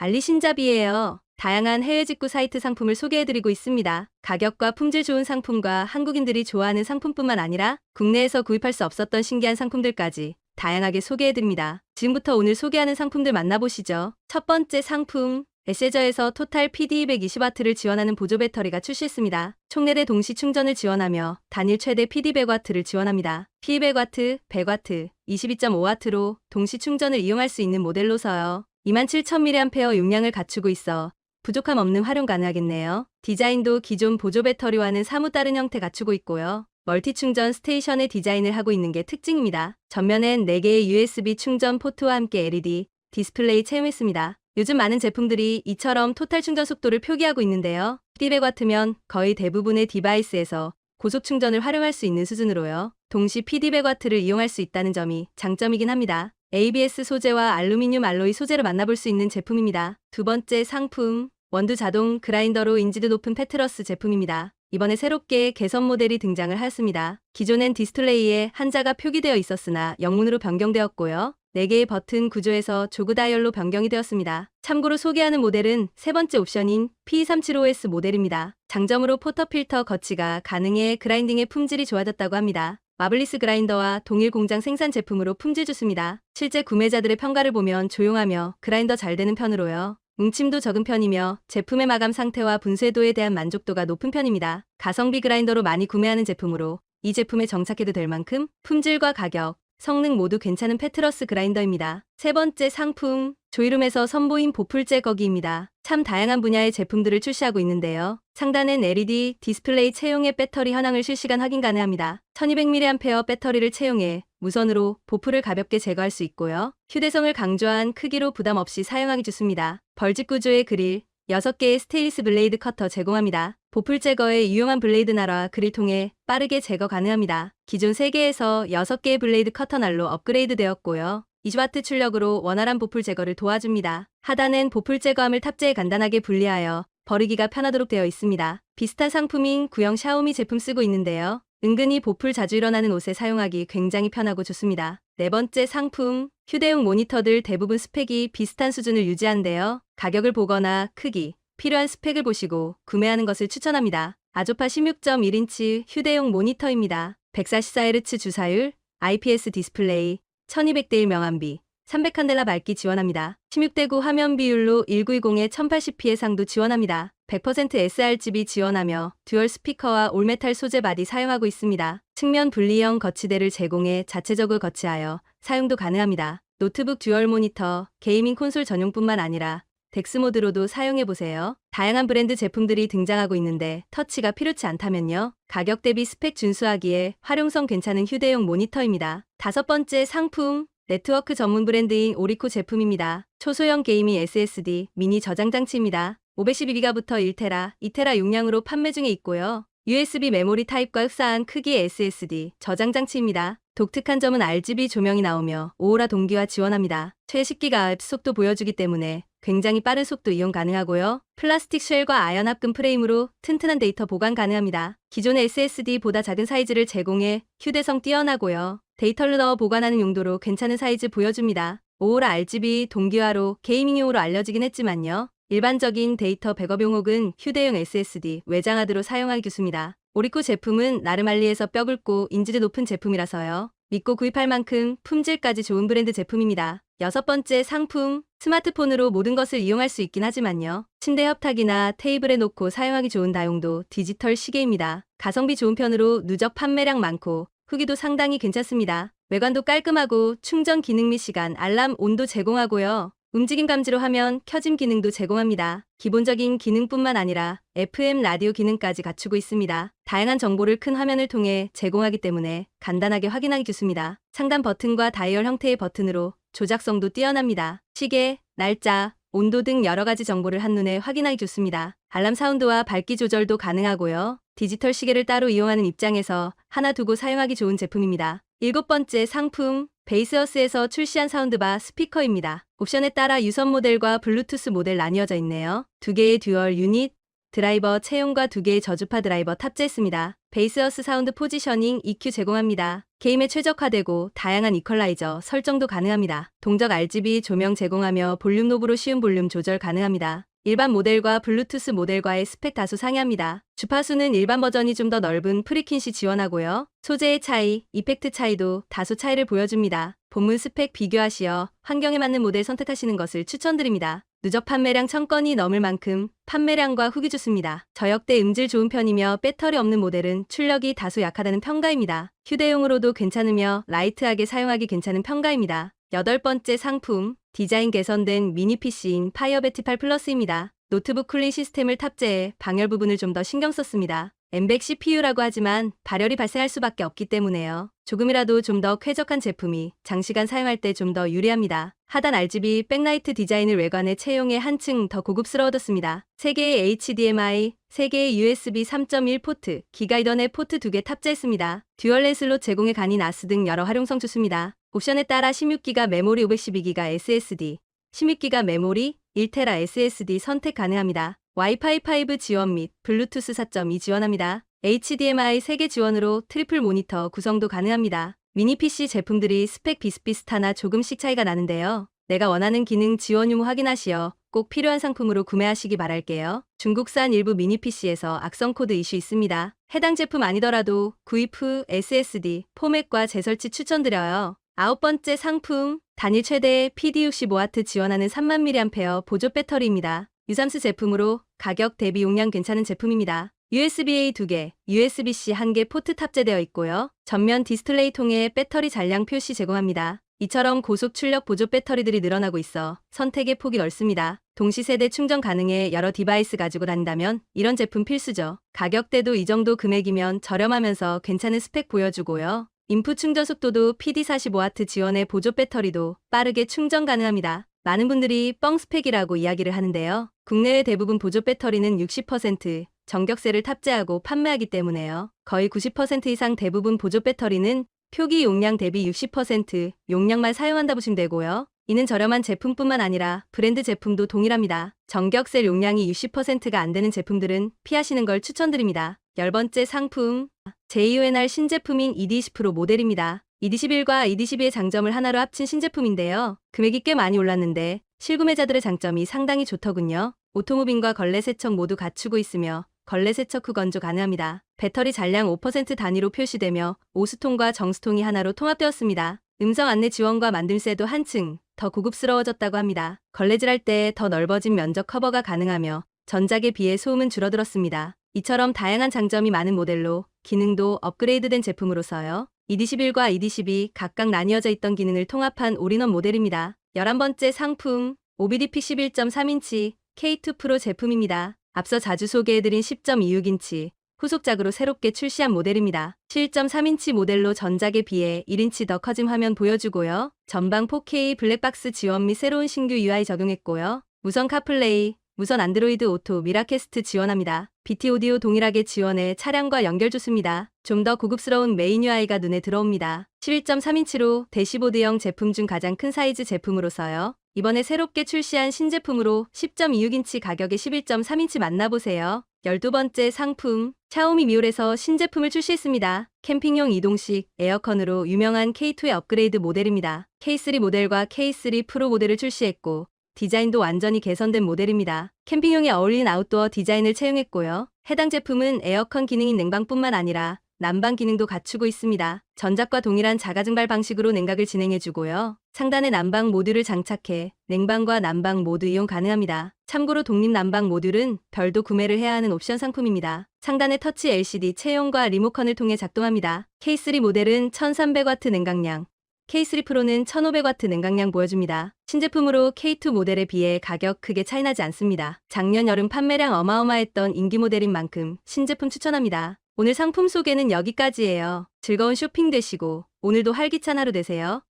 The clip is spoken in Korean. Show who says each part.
Speaker 1: 알리신잡이에요. 다양한 해외 직구 사이트 상품을 소개해드리고 있습니다. 가격과 품질 좋은 상품과 한국인들이 좋아하는 상품뿐만 아니라 국내에서 구입할 수 없었던 신기한 상품들까지 다양하게 소개해드립니다. 지금부터 오늘 소개하는 상품들 만나보시죠. 첫 번째 상품, 에세저에서 토탈 PD 220W를 지원하는 보조 배터리가 출시했습니다. 총 4대 동시 충전을 지원하며 단일 최대 PD 100W를 지원합니다. PD 100W, 100W, 22.5W로 동시 충전을 이용할 수 있는 모델로서요. 27,000mAh 용량을 갖추고 있어 부족함 없는 활용 가능하겠네요. 디자인도 기존 보조 배터리와는 사뭇 다른 형태 갖추고 있고요. 멀티 충전 스테이션의 디자인을 하고 있는 게 특징입니다. 전면엔 4개의 USB 충전 포트와 함께 LED 디스플레이 채용했습니다. 요즘 많은 제품들이 이처럼 토탈 충전 속도를 표기하고 있는데요. PD100W면 거의 대부분의 디바이스에서 고속 충전을 활용할 수 있는 수준으로요. 동시 PD100W를 이용할 수 있다는 점이 장점이긴 합니다. ABS 소재와 알루미늄 알로이 소재로 만나볼 수 있는 제품입니다. 두 번째 상품, 원두 자동 그라인더로 인지도 높은 페트러스 제품입니다. 이번에 새롭게 개선 모델이 등장을 하였습니다. 기존엔 디스플레이에 한자가 표기되어 있었으나 영문으로 변경되었고요. 4개의 버튼 구조에서 조그 다이얼로 변경이 되었습니다. 참고로 소개하는 모델은 세 번째 옵션인 P375S 모델입니다. 장점으로 포터필터 거치가 가능해 그라인딩의 품질이 좋아졌다고 합니다. 마블리스 그라인더와 동일 공장 생산 제품으로 품질 좋습니다. 실제 구매자들의 평가를 보면 조용하며 그라인더 잘 되는 편으로요. 뭉침도 적은 편이며 제품의 마감 상태와 분쇄도에 대한 만족도가 높은 편입니다. 가성비 그라인더로 많이 구매하는 제품으로 이 제품에 정착해도 될 만큼 품질과 가격, 성능 모두 괜찮은 페트러스 그라인더입니다. 세 번째 상품, 조이룸에서 선보인 보풀 제거기입니다. 참 다양한 분야의 제품들을 출시하고 있는데요. 상단엔 LED 디스플레이 채용의 배터리 현황을 실시간 확인 가능합니다. 1200mAh 배터리를 채용해 무선으로 보풀을 가볍게 제거할 수 있고요. 휴대성을 강조한 크기로 부담 없이 사용하기 좋습니다. 벌집 구조의 그릴, 6개의 스테인리스 블레이드 커터 제공합니다. 보풀 제거에 유용한 블레이드 날화 그릴 통해 빠르게 제거 가능합니다. 기존 3개에서 6개의 블레이드 커터 날로 업그레이드 되었고요. 20W 출력으로 원활한 보풀 제거를 도와줍니다. 하단엔 보풀 제거함을 탑재해 간단하게 분리하여 버리기가 편하도록 되어 있습니다. 비슷한 상품인 구형 샤오미 제품 쓰고 있는데요. 은근히 보풀 자주 일어나는 옷에 사용하기 굉장히 편하고 좋습니다. 네 번째 상품, 휴대용 모니터들 대부분 스펙이 비슷한 수준을 유지한데요. 가격을 보거나 크기, 필요한 스펙을 보시고 구매하는 것을 추천합니다. 아조파 16.1인치 휴대용 모니터입니다. 144Hz 주사율, IPS 디스플레이, 1200대1 명암비, 300칸델라 밝기 지원합니다. 16:9 화면 비율로 1920에 1080p 해상도 지원합니다. 100% sRGB 지원하며 듀얼 스피커와 올메탈 소재 바디 사용하고 있습니다. 측면 분리형 거치대를 제공해 자체적으로 거치하여 사용도 가능합니다. 노트북 듀얼 모니터, 게이밍 콘솔 전용뿐만 아니라 덱스 모드로도 사용해보세요. 다양한 브랜드 제품들이 등장하고 있는데 터치가 필요치 않다면요. 가격 대비 스펙 준수하기에 활용성 괜찮은 휴대용 모니터입니다. 다섯 번째 상품, 네트워크 전문 브랜드인 오리코 제품입니다. 초소형 게이밍 SSD 미니 저장 장치입니다. 512기가부터 1테라, 2테라 용량으로 판매 중에 있고요. USB 메모리 타입과 흡사한 크기의 SSD 저장 장치입니다. 독특한 점은 RGB 조명이 나오며 오오라 동기화 지원합니다. 최 10GHz 속도 보여주기 때문에 굉장히 빠른 속도 이용 가능하고요. 플라스틱 쉘과 아연 합금 프레임으로 튼튼한 데이터 보관 가능합니다. 기존의 SSD보다 작은 사이즈를 제공해 휴대성 뛰어나고요. 데이터를 넣어 보관하는 용도로 괜찮은 사이즈 보여줍니다. 오오라 RGB 동기화로 게이밍용으로 알려지긴 했지만요. 일반적인 데이터 백업용 혹은 휴대용 SSD 외장하드로 사용하기 좋습니다. 오리코 제품은 나름 알리에서 뼈 굵고 인지도 높은 제품이라서요. 믿고 구입할 만큼 품질까지 좋은 브랜드 제품입니다. 여섯 번째 상품, 스마트폰으로 모든 것을 이용할 수 있긴 하지만요. 침대 협탁이나 테이블에 놓고 사용하기 좋은 다용도 디지털 시계입니다. 가성비 좋은 편으로 누적 판매량 많고 후기도 상당히 괜찮습니다. 외관도 깔끔하고 충전 기능 및 시간, 알람, 온도 제공하고요. 움직임 감지로 화면 켜짐 기능도 제공합니다. 기본적인 기능뿐만 아니라 FM 라디오 기능까지 갖추고 있습니다. 다양한 정보를 큰 화면을 통해 제공하기 때문에 간단하게 확인하기 좋습니다. 상단 버튼과 다이얼 형태의 버튼으로 조작성도 뛰어납니다. 시계, 날짜, 온도 등 여러가지 정보를 한눈에 확인하기 좋습니다. 알람 사운드와 밝기 조절도 가능하고요. 디지털 시계를 따로 이용하는 입장에서 하나 두고 사용하기 좋은 제품입니다. 일곱 번째 상품, 베이스어스에서 출시한 사운드바 스피커입니다. 옵션에 따라 유선 모델과 블루투스 모델 나뉘어져 있네요. 2개의 듀얼 유닛, 드라이버 채용과 2개의 저주파 드라이버 탑재했습니다. 베이스어스 사운드 포지셔닝 EQ 제공합니다. 게임에 최적화되고 다양한 이퀄라이저 설정도 가능합니다. 동적 RGB 조명 제공하며 볼륨 노브로 쉬운 볼륨 조절 가능합니다. 일반 모델과 블루투스 모델과의 스펙 다소 상이합니다. 주파수는 일반 버전이 좀 더 넓은 프리퀸시 지원하고요. 소재의 차이, 이펙트 차이도 다소 차이를 보여줍니다. 본문 스펙 비교하시어 환경에 맞는 모델 선택하시는 것을 추천드립니다. 누적 판매량 1000건이 넘을 만큼 판매량과 후기 좋습니다. 저역대 음질 좋은 편이며 배터리 없는 모델은 출력이 다소 약하다는 평가입니다. 휴대용으로도 괜찮으며 라이트하게 사용하기 괜찮은 평가입니다. 8번째 상품, 디자인 개선된 미니 PC인 파이어베티 8 플러스입니다. 노트북 쿨링 시스템을 탑재해 방열 부분을 좀 더 신경 썼습니다. M100 CPU라고 하지만 발열이 발생할 수밖에 없기 때문에요. 조금이라도 좀 더 쾌적한 제품이 장시간 사용할 때 좀 더 유리합니다. 하단 RGB 백라이트 디자인을 외관에 채용해 한층 더 고급스러워졌습니다. 3개의 HDMI, 3개의 USB 3.1 포트, 기가이더넷 포트 2개 탑재했습니다. 듀얼랜 슬롯 제공에 간이 나스 등 여러 활용성 좋습니다. 옵션에 따라 16기가 메모리 512기가 SSD, 16기가 메모리 1테라 SSD 선택 가능합니다. 와이파이 5 지원 및 블루투스 4.2 지원합니다. HDMI 3개 지원으로 트리플 모니터 구성도 가능합니다. 미니 PC 제품들이 스펙 비슷비슷하나 조금씩 차이가 나는데요. 내가 원하는 기능 지원 유무 확인하시어 꼭 필요한 상품으로 구매하시기 바랄게요. 중국산 일부 미니 PC에서 악성 코드 이슈 있습니다. 해당 제품 아니더라도 구입 후 SSD, 포맷과 재설치 추천드려요. 9번째 상품, 단일 최대 PD65W 지원하는 3000mAh 보조 배터리입니다. 유삼스 제품으로 가격 대비 용량 괜찮은 제품입니다. USB-A 2개, USB-C 1개 포트 탑재되어 있고요. 전면 디스플레이 통해 배터리 잔량 표시 제공합니다. 이처럼 고속 출력 보조 배터리들이 늘어나고 있어 선택의 폭이 넓습니다. 동시세대 충전 가능해 여러 디바이스 가지고 다닌다면 이런 제품 필수죠. 가격대도 이 정도 금액이면 저렴하면서 괜찮은 스펙 보여주고요. 인풋 충전 속도도 PD45W 지원의 보조 배터리도 빠르게 충전 가능합니다. 많은 분들이 뻥 스펙이라고 이야기를 하는데요. 국내외 대부분 보조 배터리는 60% 전격세를 탑재하고 판매하기 때문에요. 거의 90% 이상 대부분 보조 배터리는 표기 용량 대비 60% 용량만 사용한다 보시면 되고요. 이는 저렴한 제품뿐만 아니라 브랜드 제품도 동일합니다. 전격셀 용량이 60%가 안 되는 제품들은 피하시는 걸 추천드립니다. 10번째 상품, JONR 신제품인 ED10 프로 모델입니다. ED11과 ED12의 장점을 하나로 합친 신제품인데요. 금액이 꽤 많이 올랐는데 실구매자들의 장점이 상당히 좋더군요. 오토무빙과 걸레 세척 모두 갖추고 있으며 걸레 세척 후 건조 가능합니다. 배터리 잔량 5% 단위로 표시되며 오수통과 정수통이 하나로 통합되었습니다. 음성 안내 지원과 만듦새도 한층 더 고급스러워졌다고 합니다. 걸레질할 때 더 넓어진 면적 커버가 가능하며 전작에 비해 소음은 줄어들었습니다. 이처럼 다양한 장점이 많은 모델로 기능도 업그레이드된 제품으로서요. ED11과 ED12 각각 나뉘어져 있던 기능을 통합한 올인원 모델입니다. 11번째 상품, OBD-P 11.3인치 K2 프로 제품입니다. 앞서 자주 소개해드린 10.26인치 후속작으로 새롭게 출시한 모델입니다. 7.3인치 모델로 전작에 비해 1인치 더 커진 화면 보여주고요. 전방 4K 블랙박스 지원 및 새로운 신규 UI 적용했고요. 무선 카플레이, 무선 안드로이드 오토 미라캐스트 지원합니다. BT 오디오 동일하게 지원해 차량과 연결 좋습니다. 좀 더 고급스러운 메인 UI가 눈에 들어옵니다. 11.3인치로 대시보드형 제품 중 가장 큰 사이즈 제품으로서요. 이번에 새롭게 출시한 신제품으로 10.26인치 가격에 11.3인치 만나보세요. 12번째 상품, 샤오미 미올에서 신제품을 출시했습니다. 캠핑용 이동식 에어컨으로 유명한 K2의 업그레이드 모델입니다. K3 모델과 K3 프로 모델을 출시했고 디자인도 완전히 개선된 모델입니다. 캠핑용에 어울리는 아웃도어 디자인을 채용했고요. 해당 제품은 에어컨 기능인 냉방뿐만 아니라 난방 기능도 갖추고 있습니다. 전작과 동일한 자가증발 방식으로 냉각을 진행해주고요. 상단에 난방 모듈을 장착해 냉방과 난방 모두 이용 가능합니다. 참고로 독립 난방 모듈은 별도 구매를 해야 하는 옵션 상품입니다. 상단에 터치 LCD 채용과 리모컨을 통해 작동합니다. K3 모델은 1300W 냉각량, K3 프로는 1500W 냉각량 보여줍니다. 신제품으로 K2 모델에 비해 가격 크게 차이나지 않습니다. 작년 여름 판매량 어마어마했던 인기 모델인 만큼 신제품 추천합니다. 오늘 상품 소개는 여기까지예요. 즐거운 쇼핑 되시고 오늘도 활기찬 하루 되세요.